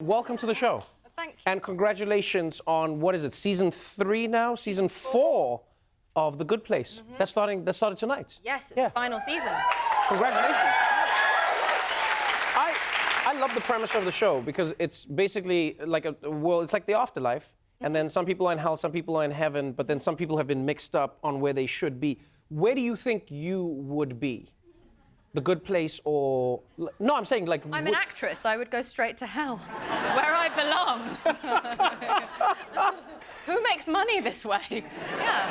Welcome to the show. Thank you. And congratulations on, what is it, season 3 now? Season 4 of The Good Place. That started tonight. Yes, it's the final season. Congratulations. I love the premise of the show because it's basically like it's like the afterlife. And then some people are in hell, some people are in heaven, but then some people have been mixed up on where they should be. Where do you think you would be? The Good Place or... No, I'm saying like... I'm an actress. I would go straight to hell, where I belong. Who makes money this way? Yeah.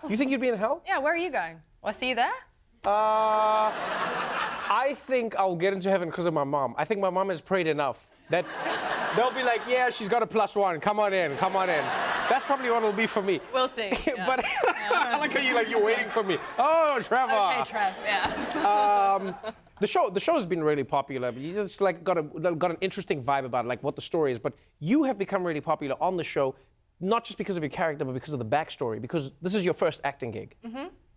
You think you'd be in hell? Yeah, where are you going? Will I see you there? I think I'll get into heaven because of my mom. I think my mom has prayed enough that they'll be like, yeah, she's got a +1. Come on in, come on in. That's probably what it'll be for me. We'll see. Yeah. But I like how you're waiting for me. Oh, Trevor. Okay, Trev. Yeah. The show has been really popular. But you just like got an interesting vibe about like what the story is. But you have become really popular on the show, not just because of your character, but because of the backstory. Because this is your first acting gig.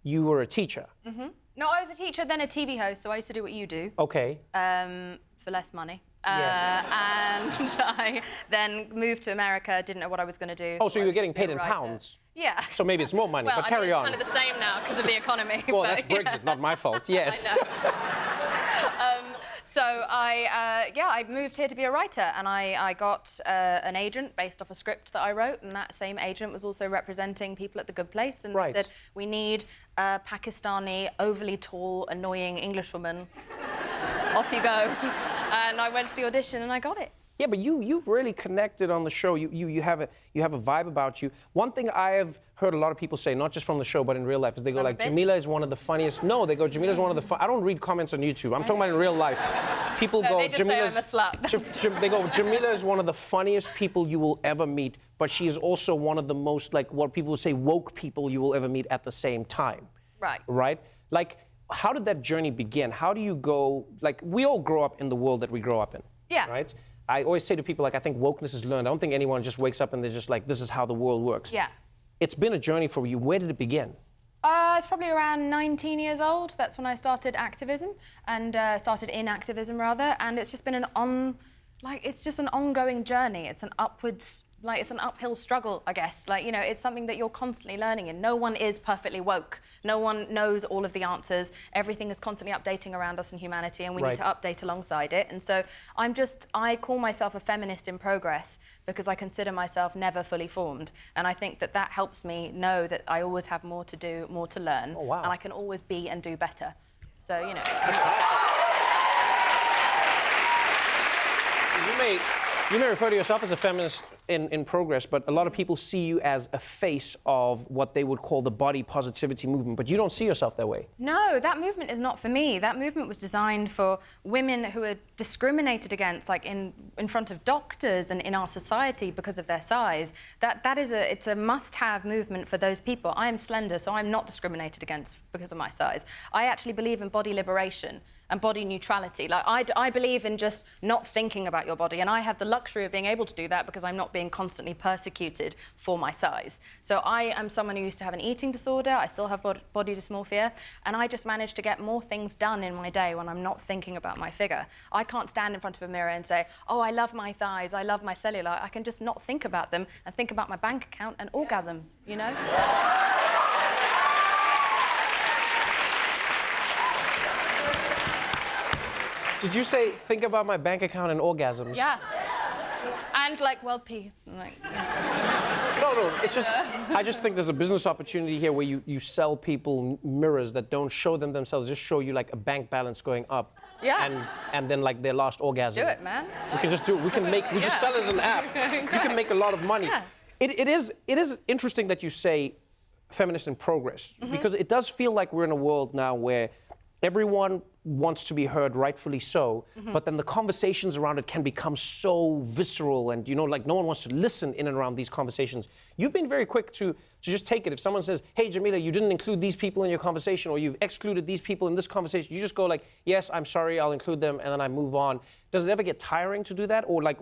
You were a teacher. No, I was a teacher, then a TV host, so I used to do what you do. Okay. For less money. Yes. And I then moved to America, didn't know what I was going to do. Oh, so you were getting paid in pounds? Yeah. So maybe it's more money, Well, but carry on. It's kind of the same now because of the economy. Well, but, that's Brexit, not my fault. Yes. I know. So I moved here to be a writer, and I got an agent based off a script that I wrote, and that same agent was also representing people at The Good Place, and they said, we need a Pakistani, overly tall, annoying Englishwoman. Off you go. And I went to the audition and I got it. Yeah, but you've really connected on the show. You have a vibe about you. One thing I have heard a lot of people say, not just from the show, but in real life, is they go like, Jameela is one of the funniest. No, they go, Jameela is one of the I don't read comments on YouTube. I'm talking about in real life. People go, they just say I'm a slut. They go, Jameela is one of the funniest people you will ever meet, but she is also one of the most, like, what people would say, woke people you will ever meet at the same time. Right. Right? Like, how did that journey begin? How do you go, like, we all grow up in the world that we grow up in. Yeah. Right? I always say to people, like, I think wokeness is learned. I don't think anyone just wakes up and they're just like, this is how the world works. Yeah. It's been a journey for you. Where did it begin? It's probably around 19 years old. That's when I started activism, and started in activism, rather. And it's just been it's just an ongoing journey. It's an it's an uphill struggle, I guess. Like, you know, it's something that you're constantly learning in. No one is perfectly woke. No one knows all of the answers. Everything is constantly updating around us in humanity, and we need to update alongside it. And so I call myself a feminist in progress because I consider myself never fully formed. And I think that that helps me know that I always have more to do, more to learn. Oh, wow. And I can always be and do better. So, you know. You may refer to yourself as a feminist in progress, but a lot of people see you as a face of what they would call the body positivity movement, but you don't see yourself that way. No, that movement is not for me. That movement was designed for women who are discriminated against, like in front of doctors and in our society because of their size. It's a must-have movement for those people. I am slender, so I'm not discriminated against because of my size. I actually believe in body liberation and body neutrality. Like, I believe in just not thinking about your body, and I have the luxury of being able to do that because I'm not being constantly persecuted for my size. So I am someone who used to have an eating disorder. I still have body dysmorphia, and I just managed to get more things done in my day when I'm not thinking about my figure. I can't stand in front of a mirror and say, oh, I love my thighs, I love my cellulite. I can just not think about them and think about my bank account and orgasms, you know? Did you say, think about my bank account and orgasms? Yeah. And like world peace. And like, yeah. No, it's just, I just think there's a business opportunity here where you sell people mirrors that don't show them themselves, just show you like a bank balance going up. Yeah. And then like their last orgasm. Do it, man. We can just do it. We just sell it as an app. You can make a lot of money. Yeah. It is interesting that you say feminist in progress, because it does feel like we're in a world now where everyone wants to be heard, rightfully so, but then the conversations around it can become so visceral, and, you know, like no one wants to listen in and around these conversations. You've been very quick to just take it. If someone says, hey, Jameela, you didn't include these people in your conversation, or you've excluded these people in this conversation, you just go like, yes, I'm sorry, I'll include them, and then I move on. Does it ever get tiring to do that? Or like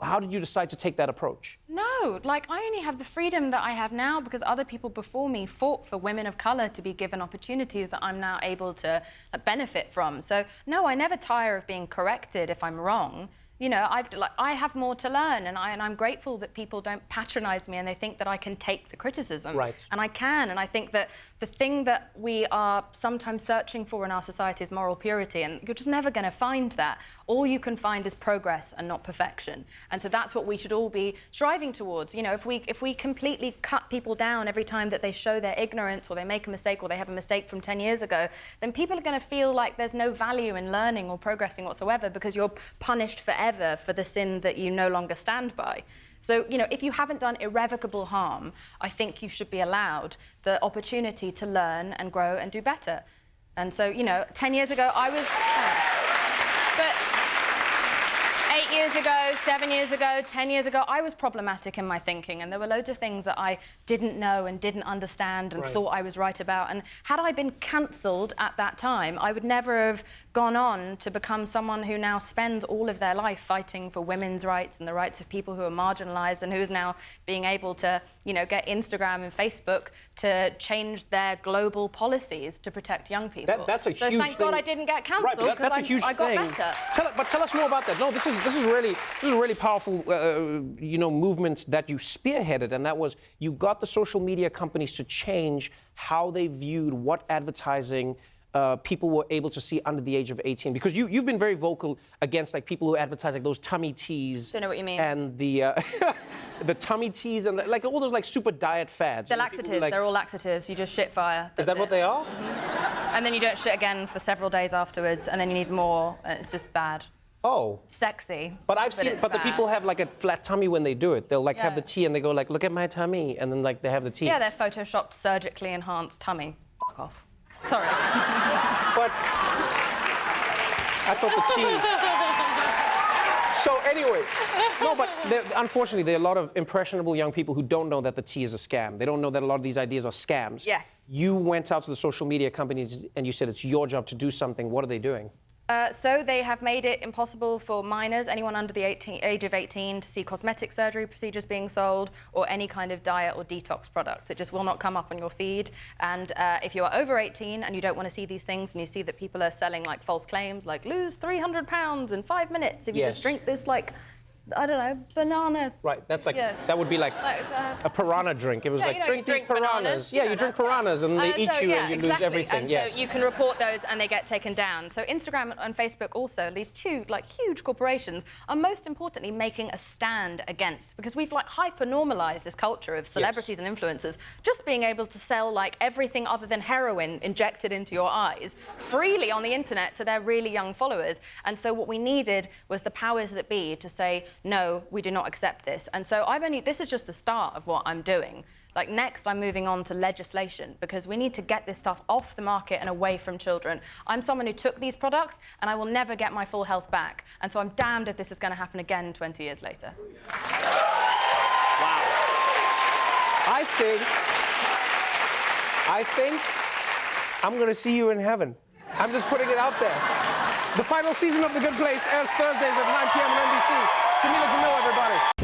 how did you decide to take that approach? No, like I only have the freedom that I have now because other people before me fought for women of color to be given opportunities that I'm now able to benefit from. So no, I never tire of being corrected if I'm wrong. You know, I have more to learn, and I'm grateful that people don't patronize me and they think that I can take the criticism. Right. And I can, and I think that the thing that we are sometimes searching for in our society is moral purity, and you're just never going to find that. All you can find is progress and not perfection. And so that's what we should all be striving towards. You know, if we completely cut people down every time that they show their ignorance or they make a mistake or they have a mistake from 10 years ago, then people are going to feel like there's no value in learning or progressing whatsoever because you're punished forever for the sin that you no longer stand by. So, you know, if you haven't done irrevocable harm, I think you should be allowed the opportunity to learn and grow and do better. And so, you know, 10 years ago, I was... But 8 years ago, 7 years ago, 10 years ago, I was problematic in my thinking, and there were loads of things that I didn't know and didn't understand and thought I was right about. And had I been cancelled at that time, I would never have gone on to become someone who now spends all of their life fighting for women's rights and the rights of people who are marginalised, and who is now being able to, you know, get Instagram and Facebook to change their global policies to protect young people. That's a huge thing. So thank God I didn't get cancelled, right, because that's a huge I got thing. better. But tell us more about that. No, this is a really powerful, you know, movement that you spearheaded, and that was you got the social media companies to change how they viewed what advertising people were able to see under the age of 18. Because you've been very vocal against like people who advertise like those tummy teas. Don't know what you mean. And the the tummy teas and like all those like super diet fads. They're laxatives. Like, they're all laxatives. You just shit fire. Is that what they are? Mm-hmm. And then you don't shit again for several days afterwards, and then you need more. And it's just bad. Oh. Sexy. But I've seen, but the people have like a flat tummy when they do it. They'll like have the tea and they go like, look at my tummy, and then like they have the tea. Yeah, they're photoshopped, surgically enhanced tummy. Fuck off. Sorry. But I thought the tea. So anyway, no, but unfortunately, there are a lot of impressionable young people who don't know that the tea is a scam. They don't know that a lot of these ideas are scams. Yes. You went out to the social media companies and you said it's your job to do something. What are they doing? So they have made it impossible for minors, anyone under the age of 18, to see cosmetic surgery procedures being sold or any kind of diet or detox products. It just will not come up on your feed. And if you are over 18 and you don't want to see these things, and you see that people are selling like false claims, like lose 300 pounds in 5 minutes if you just drink this, like, I don't know, banana. Right, that's like, that would be like a piranha drink. It was like, drink these piranhas. Yeah, you drink piranhas and they eat you and you lose everything. And so you can report those and they get taken down. So Instagram and Facebook also, these two like huge corporations, are most importantly making a stand against, because we've like hyper-normalized this culture of celebrities and influencers just being able to sell like everything other than heroin injected into your eyes freely on the internet to their really young followers. And so what we needed was the powers that be to say, no, we do not accept this. And so this is just the start of what I'm doing. Like next, I'm moving on to legislation, because we need to get this stuff off the market and away from children. I'm someone who took these products and I will never get my full health back. And so I'm damned if this is going to happen again 20 years later. Wow. I think I'm going to see you in heaven. I'm just putting it out there. The final season of The Good Place airs Thursdays at 9 p.m. on NBC. Jameela Jamil, everybody.